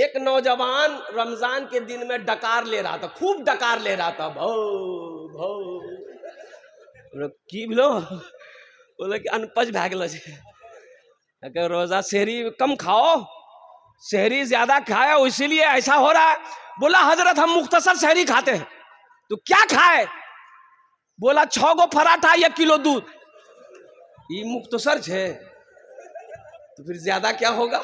एक नौजवान रमजान के दिन में डकार ले रहा था, खूब डकार ले रहा था, भौ भौ की बोलो बोले कि अनपच भै गेलो छै, रोजा शहरी कम खाओ, शहरी ज्यादा खाया इसीलिए ऐसा हो रहा है। बोला हजरत हम मुख्तसर शहरी खाते हैं। तो क्या खाए? बोला 6 गो पराठा 1 किलो दूध। ये मुख्तसर है तो फिर ज्यादा क्या होगा?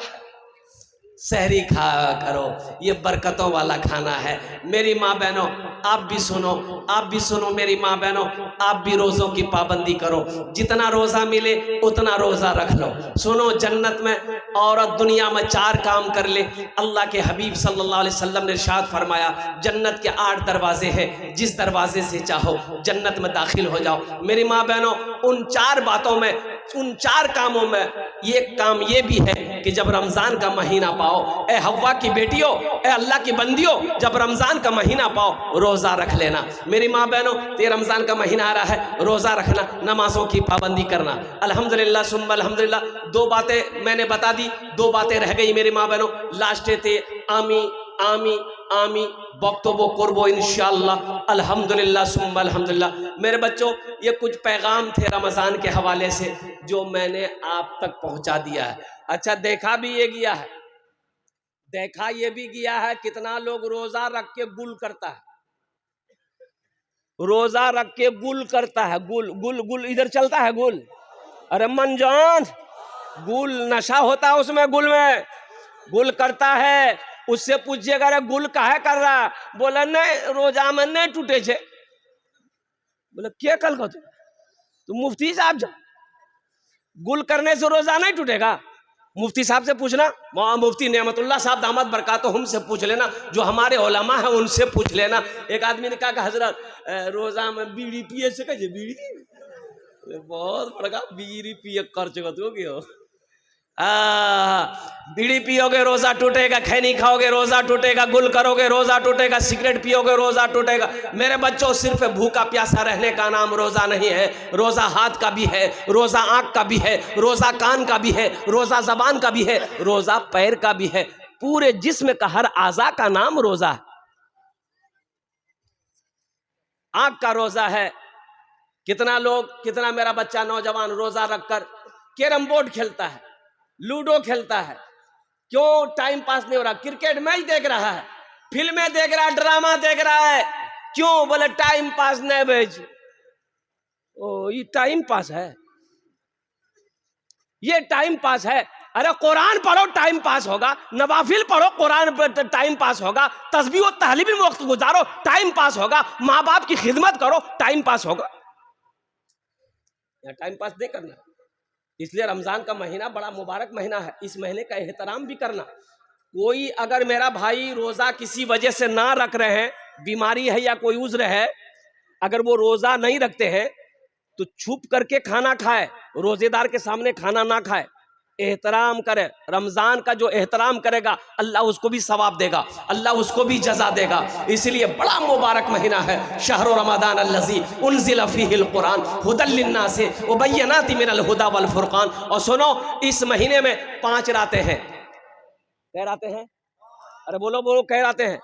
सहरी खा करो, ये बरकतों वाला खाना है। मेरी माँ बहनों आप भी सुनो, आप भी सुनो मेरी माँ बहनों, आप भी रोज़ों की पाबंदी करो। जितना रोज़ा मिले उतना रोज़ा रख लो। सुनो, जन्नत में औरत दुनिया में 4 काम कर ले। अल्लाह के हबीब सल्लल्लाहु अलैहि वसल्लम ने इरशाद फरमाया, जन्नत के 8 दरवाजे हैं, जिस दरवाजे से चाहो जन्नत में दाखिल हो जाओ। मेरी माँ बहनों उन 4 बातों में, उन 4 कामों में एक काम ये भी है कि जब रमजान का महीना पाओ, ए हव्वा की बेटियों, ए अल्लाह की बंदियों, जब रमजान का महीना पाओ रोजा रख लेना। मेरी माँ बहनों ये रमजान का महीना आ रहा है, रोजा रखना, नमाजों की पाबंदी करना। अल्हम्दुलिल्लाह सुम्मा अल्हम्दुलिल्लाह 2 बातें मैंने बता दी, 2 बातें रह गई मेरी माँ बहनों, लास्ट थे आमी आमी आमी बक्तबो कुर्बो इंशाअल्लाह। अल्हम्दुलिल्लाह सुम्मा अल्हम्दुलिल्लाह। मेरे बच्चों ये कुछ पैगाम थे रमज़ान के हवाले से जो मैंने आप तक पहुंचा दिया है। अच्छा देखा भी ये गया है, देखा ये भी गया है कितना लोग रोजा रख के गुल करता है, रोजा रख के गुल करता है, गुल गुल गुल इधर चलता है गुल। अरे मनजान गुल नशा होता है उसमें, गुल में गुल करता है। उससे पूछिएगा अरे गुल काहे कर रहा? बोला नहीं रोजा में नहीं टूटे छे। बोले क्या कल को तो मुफ्ती साहब जा, गुल करने से रोजा नहीं टूटेगा? मुफ्ती साहब से पूछना, मुफ्ती नेमतुल्लाह साहब दामद बरकातुहुम से पूछ लेना, जो हमारे उलमा है उनसे पूछ लेना। एक आदमी ने कहा कि हजरत रोजा में बीड़ी पिए से कहे बीड़ी, बहुत बड़का बीड़ी पिए कर चुके हो। बीड़ी पियोगे रोजा टूटेगा, खैनी खाओगे रोजा टूटेगा, गुल करोगे रोजा टूटेगा, सिगरेट पियोगे रोजा टूटेगा। मेरे बच्चों सिर्फ भूखा प्यासा रहने का नाम रोजा नहीं है। रोजा हाथ का भी है, रोजा आंख का भी है, रोजा कान का भी है, रोजा जबान का भी है, रोजा पैर का भी है। पूरे जिस्म का हर आज़ा का नाम रोजा है। आंख का रोजा है। कितना लोग, कितना मेरा बच्चा नौजवान रोजा रखकर कैरम बोर्ड खेलता है, लूडो खेलता है। क्यों? टाइम पास नहीं हो रहा। क्रिकेट मैच देख रहा है, फिल्में देख रहा है, ड्रामा देख रहा है। क्यों? बोले टाइम पास नहीं भेज। ओ ये टाइम पास है, ये टाइम पास है। अरे कुरान पढ़ो टाइम पास होगा, नवाफिल पढ़ो कुरान पर टाइम पास होगा, तस्बीह और तहलील में वक्त गुजारो टाइम पास होगा, माँ बाप की खिदमत करो टाइम पास होगा। या टाइम पास नहीं करना। इसलिए रमजान का महीना बड़ा मुबारक महीना है, इस महीने का एहतराम भी करना। कोई अगर मेरा भाई रोजा किसी वजह से ना रख रहे हैं, बीमारी है या कोई उज्र है, अगर वो रोजा नहीं रखते हैं तो छुप करके खाना खाए, रोजेदार के सामने खाना ना खाए, एहतराम करे। रमजान का जो एहतराम करेगा अल्लाह उसको भी सवाब देगा, अल्लाह उसको भी जजा देगा। इसलिए बड़ा मुबारक महीना है। शहर रमदान अल्लज़ी उन्ज़िल फ़ीहिल कुरान हुदल लिन्नास व बय्यनाति मिनल हुदा वल फुरक़ान। और सुनो इस महीने में 5 रातें हैं। कै रातें हैं? अरे बोलो बोलो, कै रातें हैं?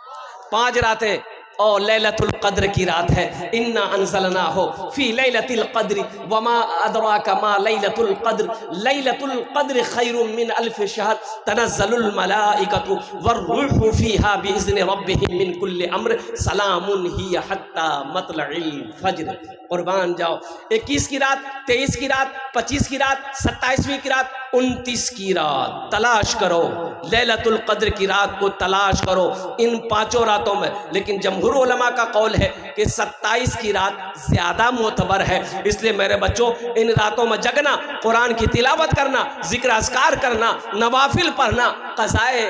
5 रातें। और लैलतुल क़द्र की रात है। इन्ना अंज़लनाहु फ़ी लैलतिल क़द्र वमा अदराका मा लैलतुल क़द्र लैलतुल क़द्र खैरुम मिन अल्फ़ शहर तनज़्ज़लुल मलाइकतु वर्रूहु फ़ीहा बिइज़्नि रब्बिहिम मिन कुल्लि अम्र सलामुन हिय हत्ता मत्लइल फ़ज्र। कुर्बान जाओ। 21 की रात, 23 की रात, 25 की रात, 27वीं की रात, 29 की रात तलाश करो। लैलतुल क़द्र की रात को तलाश करो इन 5 रातों में। लेकिन जमहूर उलमा का कौल है कि 27 की रात ज़्यादा मोतबर है। इसलिए मेरे बच्चों इन रातों में जगना, कुरान की तिलावत करना, जिक्र अस्कार करना, नवाफिल पढ़ना, क़ज़ाए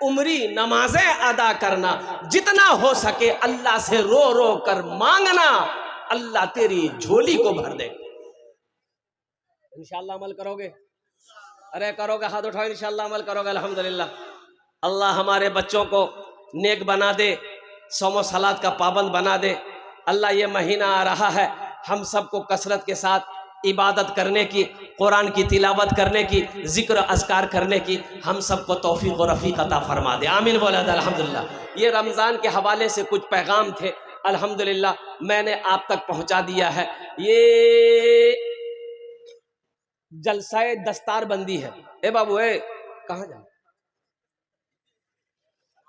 उम्री नमाजें अदा करना, जितना हो सके अल्लाह से रो रो कर मांगना, अल्लाह तेरी झोली को भर दे। इंशाअल्लाह अमल करोगे? अरे करोगे? हाथ उठाओ, इंशाअल्लाह अमल करोगे। अल्हम्दुलिल्लाह। अल्लाह हमारे बच्चों को नेक बना दे, सौम सलात का पाबंद बना दे। अल्लाह ये महीना आ रहा है, हम सबको कसरत के साथ इबादत करने की, कुरान की तिलावत करने की, जिक्र अज़कार करने की हम सबको तौफीक और रफ़ीक अता फरमा दे। आमीन बोला था अल्हम्दुलिल्लाह। ये रमज़ान के हवाले से कुछ पैगाम थे, अल्हम्दुलिल्लाह मैंने आप तक पहुंचा दिया है। ये जलसाए दस्तार बंदी है। ए बाबू ए, कहाँ जा,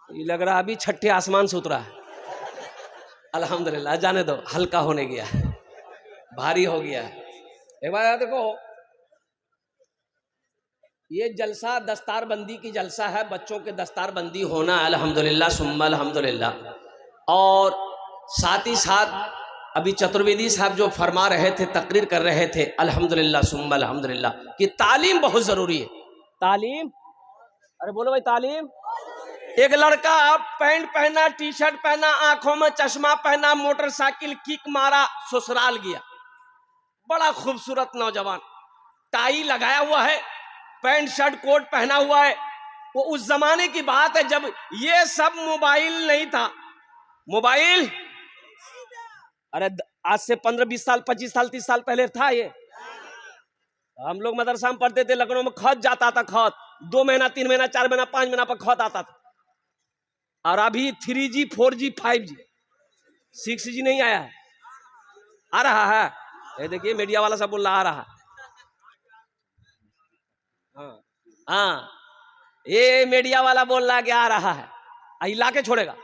ये लग रहा अभी छठे आसमान से उतरा है। अल्हम्दुलिल्लाह, जाने दो, हल्का होने गया है, भारी हो गया है। एक बार देखो, ये जलसा दस्तार बंदी की जलसा है, बच्चों के दस्तार बंदी होना है, अल्हम्दुलिल्लाह सुम्मा अल्हम्दुलिल्लाह। और साथ ही साथ अभी चतुर्वेदी साहब जो फरमा रहे थे, तकरीर कर रहे थे, अल्हम्दुलिल्लाह सुम्मा अल्हम्दुलिल्लाह, कि तालीम बहुत ज़रूरी है। तालीम, अरे बोलो भाई तालीम। एक लड़का पैंट पहना, टी शर्ट पहना, आंखों में चश्मा पहना, मोटरसाइकिल किक मारा, ससुराल गया। बड़ा खूबसूरत नौजवान, टाई लगाया हुआ है, पैंट शर्ट कोट पहना हुआ है। वो उस जमाने की बात है जब ये सब मोबाइल नहीं था। मोबाइल अरे आज से 15-20 साल, 25 साल, 30 साल पहले था ये। हम लोग मदरसा में पढ़ते थे, लखनऊ में खत जाता था, खत 2 महीना, 3 महीना, 4 महीना, 5 महीना पर खत आता था। और अभी 3G, 4G, 5G, 6G नहीं आया है, आ रहा है। ये देखिए मीडिया वाला सब बोल रहा आ रहा। हाँ हाँ, ये मीडिया वाला बोल रहा है कि आ रहा है, हिला के छोड़ेगा।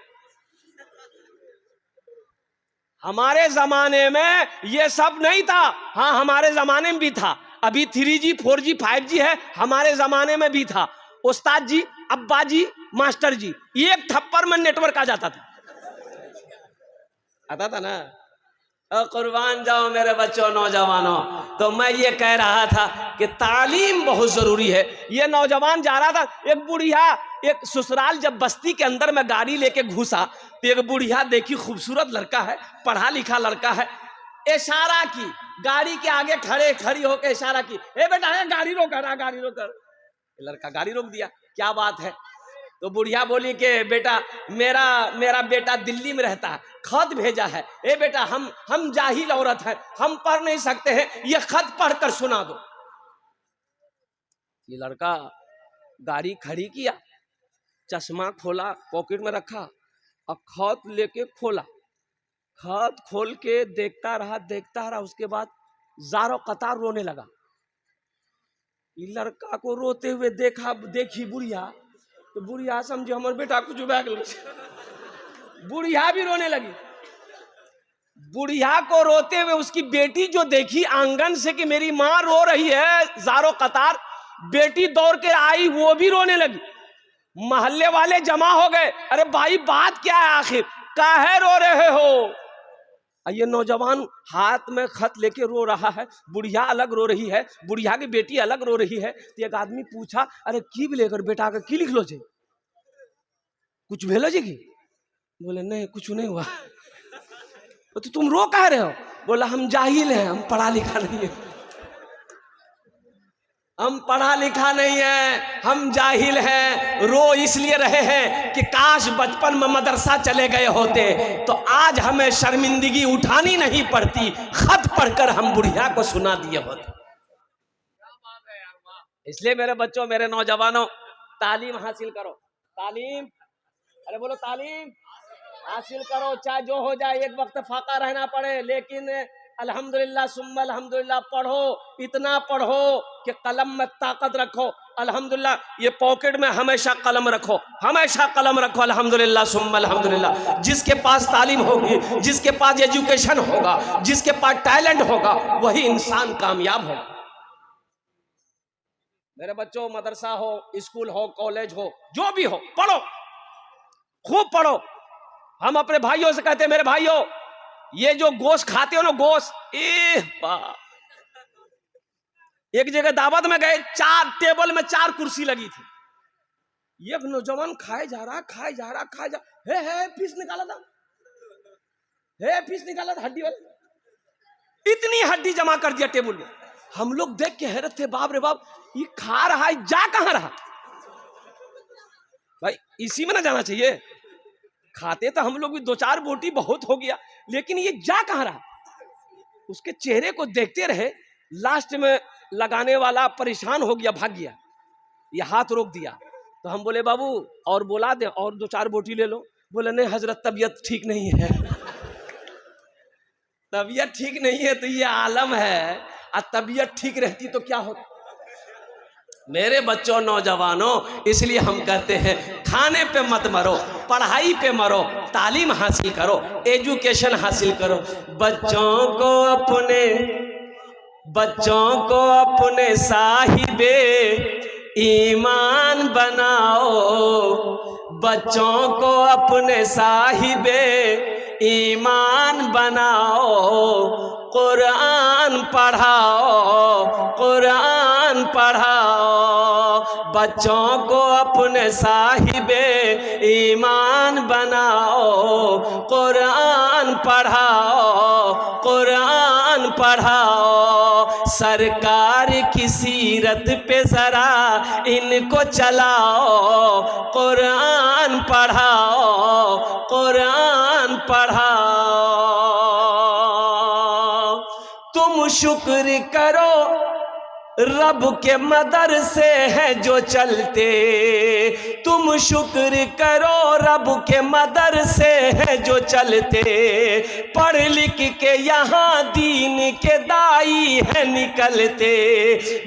हमारे जमाने में ये सब नहीं था। हाँ, हमारे जमाने में भी था। अभी 3G, 4G, 5G है, हमारे जमाने में भी था। उस्ताद जी, अब्बा जी, मास्टर जी, एक थप्पड़ में नेटवर्क आ जाता था, आता था ना। कुर्बान जाओ मेरे बच्चों, नौजवानों। तो मैं ये कह रहा था कि तालीम बहुत जरूरी है। ये नौजवान जा रहा था, एक बुढ़िया, एक ससुराल जब बस्ती के अंदर में गाड़ी लेके घुसा तो एक बुढ़िया देखी, खूबसूरत लड़का है, पढ़ा लिखा लड़का है, इशारा की, गाड़ी के आगे खड़ी होकर इशारा की, ए बेटा गाड़ी रोक कर, गाड़ी रोक कर। लड़का गाड़ी रोक दिया, क्या बात है? तो बुढ़िया बोली कि बेटा मेरा बेटा दिल्ली में रहता है, खत भेजा है। ए बेटा हम जाहिल औरत हैं, हम पढ़ नहीं सकते हैं, ये खत पढ़कर सुना दो। ये लड़का गाड़ी खड़ी किया, चश्मा खोला, पॉकेट में रखा और खत लेके खोला। खत खोल के देखता रहा, उसके बाद ज़ारो कतार रोने लगा। ये लड़का को रोते हुए देखी बुढ़िया, तो बुढ़िया समझे हमारे बेटा कुछ बैग ले। बुढ़िया भी रोने लगी। बुढ़िया को रोते हुए उसकी बेटी जो देखी आंगन से कि मेरी माँ रो रही है ज़ारो कतार, बेटी दौड़ के आई, वो भी रोने लगी। मोहल्ले वाले जमा हो गए, अरे भाई बात क्या है आखिर, काहे रो रहे हो? ये नौजवान हाथ में खत लेके रो रहा है, बुढ़िया अलग रो रही है, बुढ़िया की बेटी अलग रो रही है। तो एक आदमी पूछा, अरे की भी लेकर बेटा का की लिख लो जे, कुछ भेलो जे की? बोले नहीं कुछ नहीं हुआ। तो तुम रो कह रहे हो? बोला हम जाहिल हैं, हम पढ़ा लिखा नहीं है, हम पढ़ा लिखा नहीं है, हम जाहिल हैं। रो इसलिए रहे हैं कि काश बचपन में मदरसा चले गए होते तो आज हमें शर्मिंदगी उठानी नहीं पड़ती, खत पढ़कर हम बुढ़िया को सुना दिए होते। इसलिए मेरे बच्चों, मेरे नौजवानों, तालीम हासिल करो। तालीम, अरे बोलो तालीम हासिल करो, चाहे जो हो जाए, एक वक्त फाका रहना पड़े, लेकिन अल्हम्दुलिल्लाह सुम्मा अल्हम्दुलिल्लाह पढ़ो, इतना पढ़ो कि कलम में ताकत रखो। अल्हम्दुलिल्लाह ये पॉकेट में हमेशा कलम रखो, हमेशा कलम रखो। अल्हम्दुलिल्लाह सुम्मा अल्हम्दुलिल्लाह। जिसके पास तालीम होगी, जिसके पास एजुकेशन होगा, जिसके पास टैलेंट होगा, वही इंसान कामयाब होगा। मेरे बच्चों, मदरसा हो, स्कूल हो, कॉलेज हो, जो भी हो, पढ़ो, खूब पढ़ो। हम अपने भाइयों से कहते हैं, मेरे भाइयों ये जो गोश्त खाते हो ना, गोश्त, एक जगह दावत में गए, 4 टेबल में 4 कुर्सी लगी थी। एक नौजवान खाए जा रहा, हे पीस निकाला था, हड्डी वाला, इतनी हड्डी जमा कर दिया टेबल में। हम लोग देख के हैरत थे, बाप रे बाप, ये खा रहा है, जा कहां रहा? भाई इसी में ना जाना चाहिए, खाते तो हम लोग भी 2-4 बोटी बहुत हो गया, लेकिन ये जा कहां रहा? उसके चेहरे को देखते रहे, लास्ट में लगाने वाला परेशान हो गया, भाग गया, ये हाथ रोक दिया। तो हम बोले बाबू और बोला दे, और 2-4 बोटी ले लो। बोले नहीं हजरत, तबीयत ठीक नहीं है। तबीयत ठीक नहीं है तो ये आलम है, और तबीयत ठीक रहती तो क्या होता। मेरे बच्चों, नौजवानों, इसलिए हम कहते हैं खाने पे मत मरो, पढ़ाई पे मरो, तालीम हासिल करो, एजुकेशन हासिल करो। बच्चों को अपने साहिबे ईमान बनाओ, बच्चों को अपने साहिबे ईमान बनाओ, कुरान पढ़ाओ, कुरान पढ़ाओ। बच्चों को अपने साहिबे ईमान बनाओ, कुरान पढ़ाओ, कुरान पढ़ाओ। सरकार की सीरत पे जरा इनको चलाओ, कुरान पढ़ाओ, कुरान पढ़ाओ। तुम शुक्र करो रब के मदरसे हैं जो चलते, तुम शुक्र करो रब के मदरसे हैं जो चलते। पढ़ लिख के यहाँ दीन के दाई है निकलते।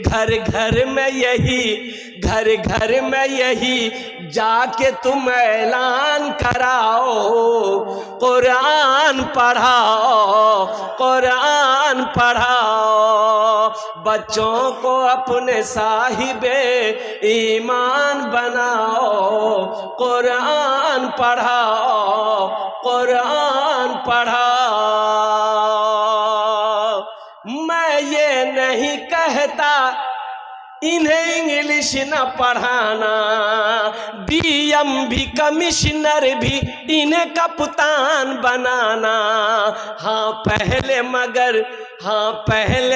घर घर में यही जाके तुम ऐलान कराओ, कुरान पढ़ाओ, कुरान पढ़ाओ। बच्चों को अपने साहिबे ईमान बनाओ, कुरान पढ़ाओ, कुरान पढ़ाओ। मैं ये नहीं कहता इन्हें इंग्लिश न पढ़ाना, डीएम भी कमिश्नर भी इन्हें कप्तान बनाना। हाँ पहले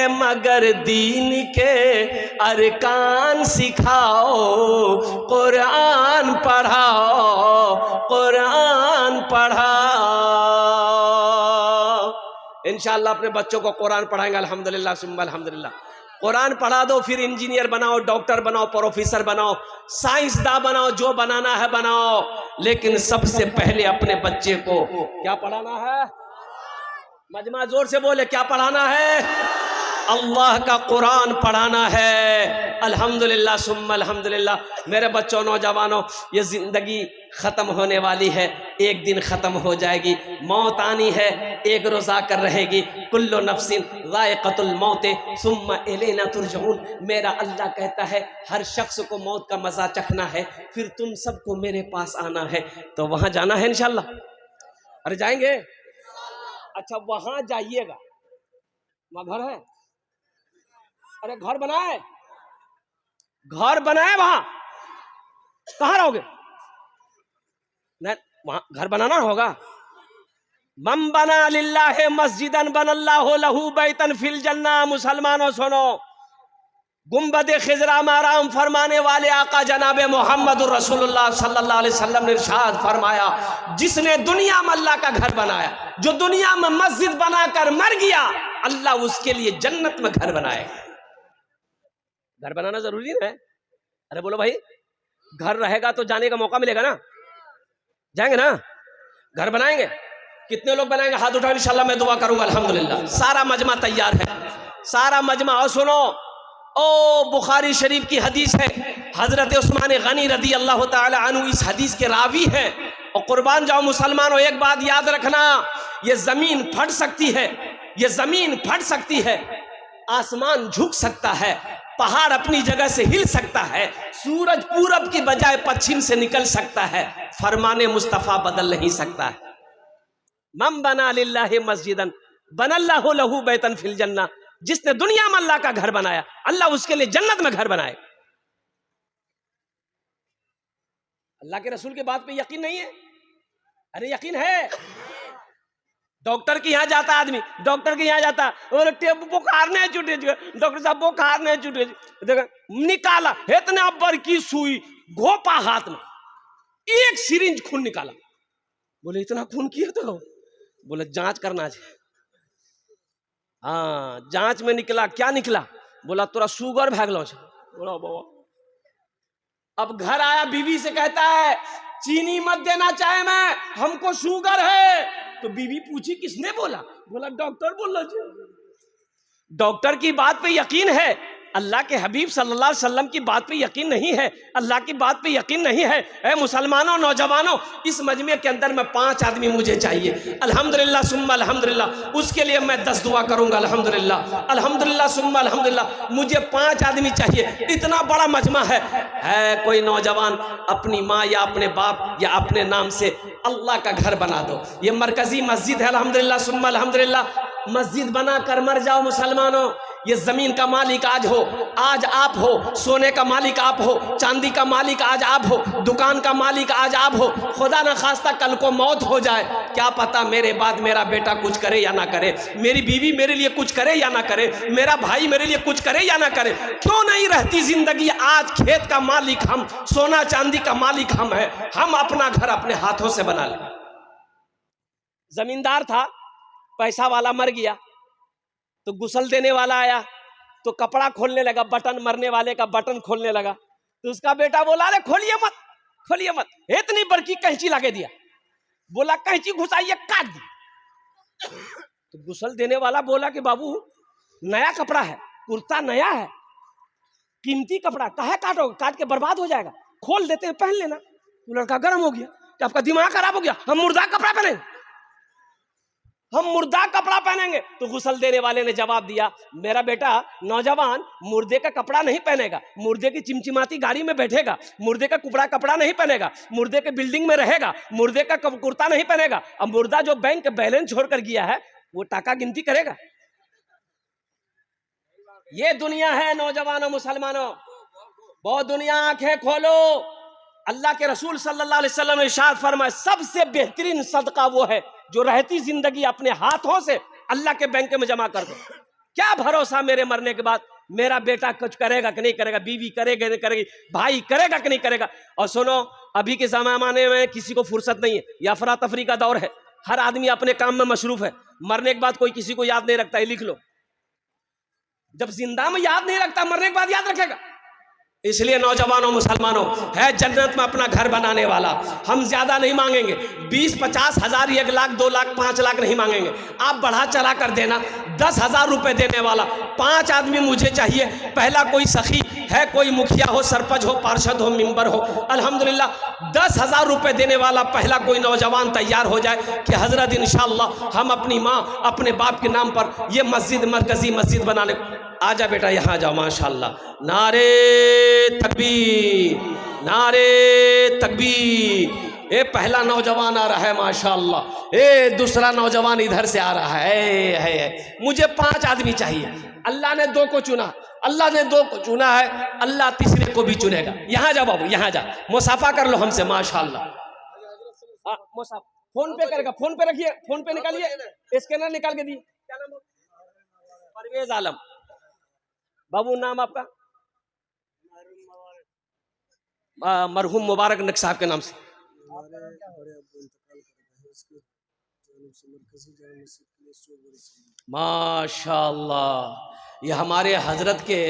मगर दीन के अरकान सिखाओ, कुरान पढ़ाओ, कुरान पढ़ाओ। इंशाअल्लाह अपने बच्चों को कुरान पढ़ाएंगे, अल्हम्दुलिल्लाह सुम्मा अल्हम्दुलिल्लाह। कुरान पढ़ा दो, फिर इंजीनियर बनाओ, डॉक्टर बनाओ, प्रोफेसर बनाओ, साइंसदान बनाओ, जो बनाना है बनाओ। लेकिन सबसे पहले अपने बच्चे को क्या पढ़ाना है? मजमा जोर से बोले, क्या पढ़ाना है? अल्लाह का कुरान पढ़ाना है। अल्हम्दुलिल्लाह सुम्मा अल्हम्दुलिल्लाह। मेरे बच्चों, नौजवानों, ये ज़िंदगी ख़त्म होने वाली है, एक दिन ख़त्म हो जाएगी। मौत आनी है, एक रोज़ आकर रहेगी। कुल्लु नफ्सिन ज़ाइक़तुल मौत सुम्मा इलैना तुरजऊन। मेरा अल्लाह कहता है हर शख्स को मौत का मज़ा चखना है, फिर तुम सबको मेरे पास आना है। तो वहाँ जाना है इंशाअल्लाह। अरे जाएंगे? अच्छा, वहाँ जाइएगा, वहाँ घर है? अरे घर बनाए, घर बनाए, वहां कहां रहोगे? नहीं, वहां घर बनाना होगा। मम बना लिल्लाहि मस्जिदन बनल्लाहु लहू बैतन फिल जन्ना। मुसलमानों सुनो, गुंबद खिजरा में आराम फरमाने वाले आका जनाबे मोहम्मद रसूलुल्लाह सल्लल्लाहु अलैहि वसल्लम ने इरशाद फरमाया, जिसने दुनिया में अल्लाह का घर बनाया, जो दुनिया में मस्जिद बनाकर मर गया, अल्लाह उसके लिए जन्नत में घर बनाएगा। घर बनाना जरूरी है। अरे बोलो भाई, घर रहेगा तो जाने का मौका मिलेगा ना, जाएंगे ना? घर बनाएंगे। कितने लोग बनाएंगे? हाथ उठाओ, इंशाल्लाह मैं दुआ करूंगा। अल्हम्दुलिल्लाह सारा मजमा तैयार है, सारा मजमा। और सुनो, ओ बुखारी शरीफ की हदीस है, हजरत उस्मान गनी रदी अल्लाह ताला अन्हु इस हदीस के रावी हैं। और कुर्बान जाओ मुसलमानों, एक बात याद रखना, ये जमीन फट सकती है, ये जमीन फट सकती है, आसमान झुक सकता है, पहाड़ अपनी जगह से हिल सकता है, सूरज पूरब की बजाय पश्चिम से निकल सकता है, फरमाने मुस्तफा बदल नहीं सकता है। मम बना लिल्लाहि मस्जिदन बनल्लाहु लहू बैतन फिल जन्ना। जिसने दुनिया में अल्लाह का घर बनाया, अल्लाह उसके लिए जन्नत में घर बनाए। अल्लाह के रसूल के बात पे यकीन नहीं है? अरे यकीन है। डॉक्टर के यहाँ जाता आदमी, डॉक्टर के यहाँ जाता, और बुखार नहीं छूटे, डॉक्टर साहब बुखार नहीं छूटे, निकाला इतना बर की सुई, घोपा हाथ में, एक सिरिंज खून निकाला। बोले इतना खून किया? तो बोले जांच करना चाहिए। हाँ, जांच में निकला, क्या निकला? बोला तोरा शुगर भैगलो। बोला बाबा। अब घर आया, बीवी से कहता है चीनी मत देना चाहे मैं, हमको शुगर है। तो बीवी पूछी किसने बोला? बोला डॉक्टर बोला। डॉक्टर की बात पे यकीन है, अल्लाह के हबीब सल्लल्लाहु अलैहि वसल्लम की बात पे यकीन नहीं है, अल्लाह की बात पे यकीन नहीं है। ऐ मुसलमानों, नौजवानों, इस मजमे के अंदर में 5 आदमी मुझे चाहिए। अल्हम्दुलिल्लाह सुम्मा अल्हम्दुलिल्लाह, उसके लिए मैं 10 दुआ करूंगा। अल्हम्दुलिल्लाह अल्हम्दुलिल्लाह सुम्मा अल्हम्दुलिल्लाह, मुझे 5 आदमी चाहिए। इतना बड़ा मजमा है कोई नौजवान अपनी माँ या अपने बाप या अपने नाम से अल्लाह का घर बना दो। ये मरकजी मस्जिद है। अल्हम्दुलिल्लाह सुम्मा अल्हम्दुलिल्लाह, मस्जिद बना कर मर जाओ मुसलमानों। ये जमीन का मालिक आज हो, आज आप हो, सोने का मालिक आप हो, चांदी का मालिक आज आप हो, दुकान का मालिक आज आप हो। खुदा न खास्ता कल को मौत हो जाए, क्या पता मेरे बाद मेरा बेटा कुछ करे या ना करे, मेरी बीवी मेरे लिए कुछ करे या ना करे, मेरा भाई मेरे लिए कुछ करे या ना करे। क्यों नहीं रहती जिंदगी? आज खेत का मालिक हम, सोना चांदी का मालिक हम है। हम अपना घर अपने हाथों से बना ले। जमींदार था, पैसा वाला मर गया, तो गुसल देने वाला आया, तो कपड़ा खोलने लगा, बटन, मरने वाले का बटन खोलने लगा। तो उसका बेटा बोला अरे खोलिए मत, खोलिए मत। इतनी बड़की कैंची लगे दिया, बोला कैंची घुसाइए, काट दी। तो गुसल देने वाला बोला कि बाबू नया कपड़ा है, कुर्ता नया है, कीमती कपड़ा, काहे काटोगे? काट के बर्बाद हो जाएगा, खोल देते हैं, पहन लेना। तो लड़का गर्म हो गया कि आपका दिमाग खराब हो गया, हम मुर्दा कपड़ा पहनेंगे, हम मुर्दा कपड़ा पहनेंगे। तो गुसल देने वाले ने जवाब दिया, मेरा बेटा नौजवान मुर्दे का कपड़ा नहीं पहनेगा, मुर्दे की चिमचिमाती गाड़ी में बैठेगा, मुर्दे का कपड़ा नहीं पहनेगा, मुर्दे के बिल्डिंग में रहेगा, मुर्दे का कुर्ता नहीं पहनेगा। अब मुर्दा जो बैंक बैलेंस छोड़कर गया है वो टाका गिनती करेगा। ये दुनिया है नौजवानों, मुसलमानों, बहुत दुनिया, आंखें खोलो। अल्लाह के रसूल सल्लल्लाहु अलैहि वसल्लम ने इरशाद फरमाया, सबसे बेहतरीन सदका वो है जो रहती जिंदगी अपने हाथों से अल्लाह के बैंक में जमा कर दो। क्या भरोसा मेरे मरने के बाद मेरा बेटा कुछ करेगा कि नहीं करेगा, बीवी करेगा नहीं करेगी, भाई करेगा कि नहीं करेगा। और सुनो, अभी के जमाने में किसी को फुर्सत नहीं है, ये अफरा तफरी का दौर है, हर आदमी अपने काम में मशरूफ है। मरने के बाद कोई किसी को याद नहीं रखता है, लिख लो। जब जिंदा में याद नहीं रखता, मरने के बाद याद रखेगा। इसलिए नौजवानों, मुसलमानों, है जन्नत में अपना घर बनाने वाला। हम ज्यादा नहीं मांगेंगे, 20-50 हजार, 1 लाख, 2 लाख, 5 लाख नहीं मांगेंगे। आप बढ़ा चढ़ा कर देना, 10,000 रुपए देने वाला 5 आदमी मुझे चाहिए। पहला कोई सखी है, कोई मुखिया हो, सरपंच हो, पार्षद हो, मेंबर हो, अल्हम्दुलिल्लाह 10,000 रुपए देने वाला पहला कोई नौजवान तैयार हो जाए कि हजरत इंशाअल्लाह हम अपनी माँ, अपने बाप के नाम पर ये मस्जिद, मरकजी मस्जिद बनाने। आजा बेटा, यहाँ जाओ, माशाअल्लाह। नारे तकबीर, नारे तकबीर। ये पहला नौजवान आ रहा है माशाअल्लाह, ये दूसरा नौजवान इधर से आ रहा है। मुझे 5 आदमी चाहिए। अल्लाह ने 2 को चुना, अल्लाह ने 2 को चुना है, अल्लाह तीसरे को भी चुनेगा। यहाँ जा बाबू, यहाँ जा, मुसाफा कर लो हमसे माशाअल्लाह। फोन पे करेगा, फोन पे रखिए, फोन पे निकालिए, स्कैनर निकाल के दी। क्या नाम? परवेज आलम। बाबू नाम आपका? मरहूम मुबारक नक साहब के नाम से। माशाअल्लाह, ये हमारे हजरत के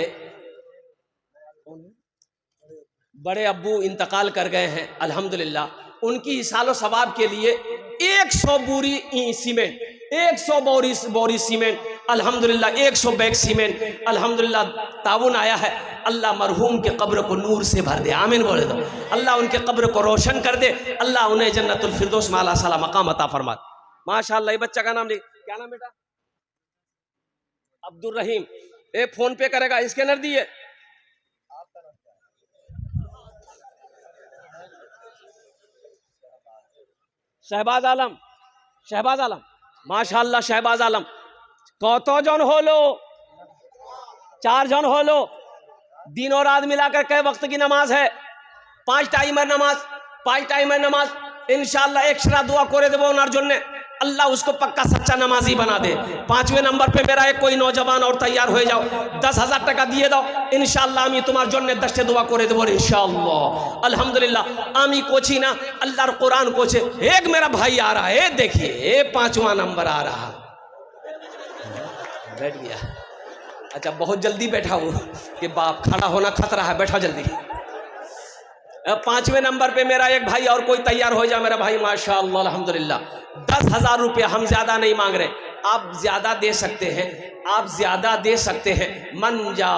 बड़े अब्बू इंतकाल कर गए हैं। अल्हम्दुलिल्लाह उनकी सालो सवाब के लिए 100 बोरी सीमेंट, 100 बोरी सीमेंट, अल्हम्दुलिल्लाह 100 बैग सीमेंट, अल्हम्दुलिल्लाह ताउन आया है। अल्लाह मरहूम के कब्र को नूर से भर दे, आमीन बोले दो। अल्लाह उनके कब्र को रोशन कर दे, अल्लाह उन्हें जन्नतुल फिरदौस में आला साला मकाम अता फरमा। माशाअल्लाह। ये बच्चा का नाम लिख, क्या नाम बेटा? अब्दुल रहीम। ये फोन पे करेगा, स्कैनर दिए। शहबाज आलम, शहबाज आलम, माशाअल्लाह शहबाज आलम। कतो जन हो लो? 4 जन हो लो। दिन और रात मिलाकर कई वक्त की नमाज है? 5 टाइम है नमाज, 5 टाइम है नमाज। इंशाअल्लाह एक्स्ट्रा दुआ करे देवो ओनार जन्ने, अल्लाह उसको पक्का सच्चा नमाजी बना दे। 5वें नंबर पे मेरा एक कोई नौजवान और तैयार हो जाओ, 10,000 टाका दिए दो, इंशाअल्लाह आमी तुम्हार जन्ने 10 दुआ करे देवो इंशाअल्लाह। अल्हम्दुलिल्लाह आमी कोची ना, अल्लाहर कुरान कोचे। एक मेरा भाई आ रहा है, देखिए 5वां नंबर आ रहा। बैठ गया। अच्छा बहुत जल्दी बैठा हूँ कि बाप खड़ा होना खतरा है, बैठा जल्दी। अब 5वें नंबर पे मेरा एक भाई और कोई तैयार हो जाए मेरा भाई, माशाअल्लाह अल्हम्दुलिल्लाह। 10,000 रुपये हम ज्यादा नहीं मांग रहे, आप ज्यादा दे सकते हैं, आप ज्यादा दे सकते हैं। मन जा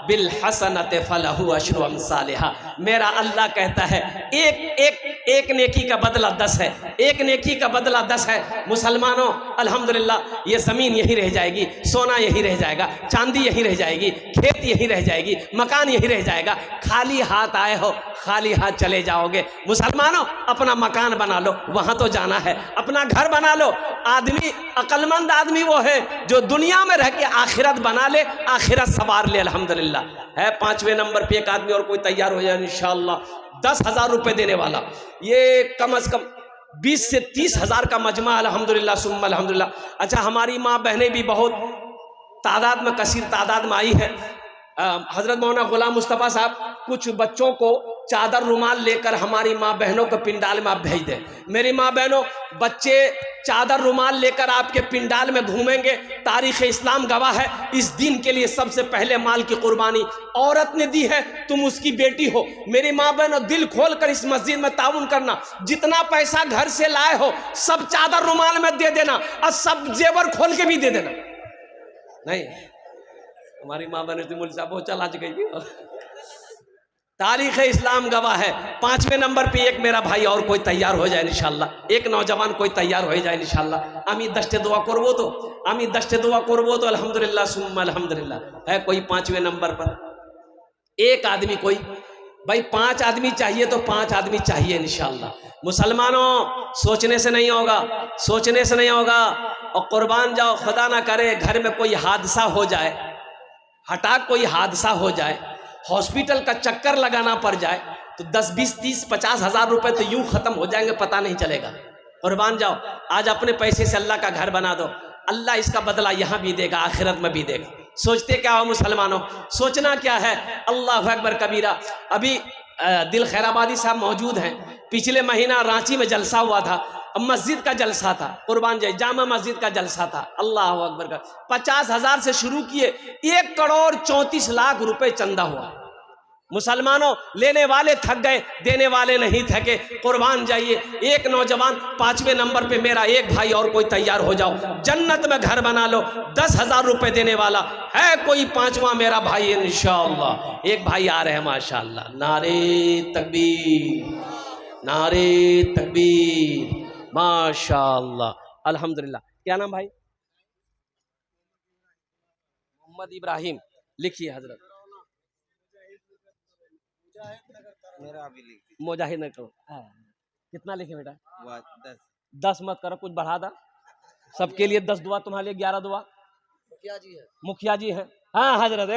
बिल हसनत फलहु अशरु अमसालिहा। मेरा अल्लाह कहता है एक नेकी का बदला 10 है, एक नेकी का बदला 10 है। मुसलमानों अल्हम्दुलिल्लाह, ये ज़मीन यहीं रह जाएगी, सोना यहीं रह जाएगा, चांदी यहीं रह जाएगी, खेत यहीं रह जाएगी, मकान यहीं रह जाएगा। खाली हाथ आए हो खाली हाथ चले जाओगे। मुसलमानों अपना मकान बना लो, वहां तो जाना है, अपना घर बना लो। आदमी अक्लमंद आदमी वो है जो दुनिया में रह के आखिरत बना ले, आखिरत सवार ले। अल्हम्दुलिल्लाह है। 5वें नंबर पे एक आदमी और कोई तैयार हो जाए इंशाअल्लाह, 10,000 रुपये देने वाला। ये कम अज कम 20 से 30,000 का मजमा। अल्हम्दुलिल्लाह सुम्मा अल्हम्दुलिल्लाह। अच्छा हमारी माँ बहनें भी बहुत तादाद में, कसीर तादाद में आई है। हजरत मौलाना गुलाम मुस्तफ़ा साहब कुछ बच्चों को चादर रुमाल लेकर हमारी माँ बहनों के पिंडाल में आप भेज दें। मेरी माँ बहनों, बच्चे चादर रुमाल लेकर आपके पिंडाल में घूमेंगे। तारीख़ इस्लाम गवाह है, इस दिन के लिए सबसे पहले माल की कुर्बानी औरत ने दी है। तुम उसकी बेटी हो। मेरी माँ बहनों, दिल खोल कर इस मस्जिद में ताउन करना। जितना पैसा घर से लाए हो सब चादर रुमाल में दे देना, और सब जेवर खोल के भी दे देना। नहीं, हमारी माँ बहन मुल साहब वो चला गई। तारीख़ इस्लाम गवाह है। 5वें नंबर पे एक मेरा भाई और कोई तैयार हो जाए इंशाल्लाह, एक नौजवान कोई तैयार हो जाए इंशाल्लाह। आमी दस्ते दुआ करबो तो, आमी दस्ते दुआ करबो तो अल्हम्दुलिल्लाह सुम्मा अल्हम्दुलिल्लाह। है कोई 5वें नंबर पर एक आदमी, कोई भाई 5 आदमी चाहिए तो 5 आदमी चाहिए इंशाल्लाह। मुसलमानों सोचने से नहीं होगा, सोचने से नहीं होगा। और कुर्बान जाओ, खुदा ना करे घर में कोई हादसा हो जाए, हठात कोई हादसा हो जाए, हॉस्पिटल का चक्कर लगाना पड़ जाए, तो 10, 20, 30, 50,000 रुपए तो यूं खत्म हो जाएंगे, पता नहीं चलेगा। कुर्बान जाओ, आज अपने पैसे से अल्लाह का घर बना दो, अल्लाह इसका बदला यहाँ भी देगा, आखिरत में भी देगा। सोचते क्या हो मुसलमानों, सोचना क्या है। अल्लाह अकबर कबीरा। अभी दिल खैराबादी साहब मौजूद हैं। पिछले महीना रांची में जलसा हुआ था, मस्जिद का जलसा था, कुर्बान जाए जामा मस्जिद का जलसा था। अल्लाह अकबर का 50,000 से शुरू किए, 1,34,00,000 रुपए चंदा हुआ। मुसलमानों लेने वाले थक गए, देने वाले नहीं थके। कुर्बान जाइए। एक नौजवान 5वें नंबर पे मेरा एक भाई और कोई तैयार हो जाओ, जन्नत में घर बना लो। 10,000 रुपए देने वाला है कोई 5वां मेरा भाई इंशाअल्लाह। एक भाई आ रहे हैं माशाअल्लाह। नारे तकबीर, नारे तकबीर, माशाअल्लाह अल्हम्दुलिल्लाह। क्या नाम भाई? मोहम्मद इब्राहिम। लिखिए हजरत। मेरा भी लिख दीजिए। मुजाहिद न करो। कितना लिखे बेटा? 10। 10 मत करो, कुछ बढ़ा दा। सबके लिए 10 दुआ, तुम्हारे लिए 11 दुआ। मुखिया जी है। हाँ हजरत।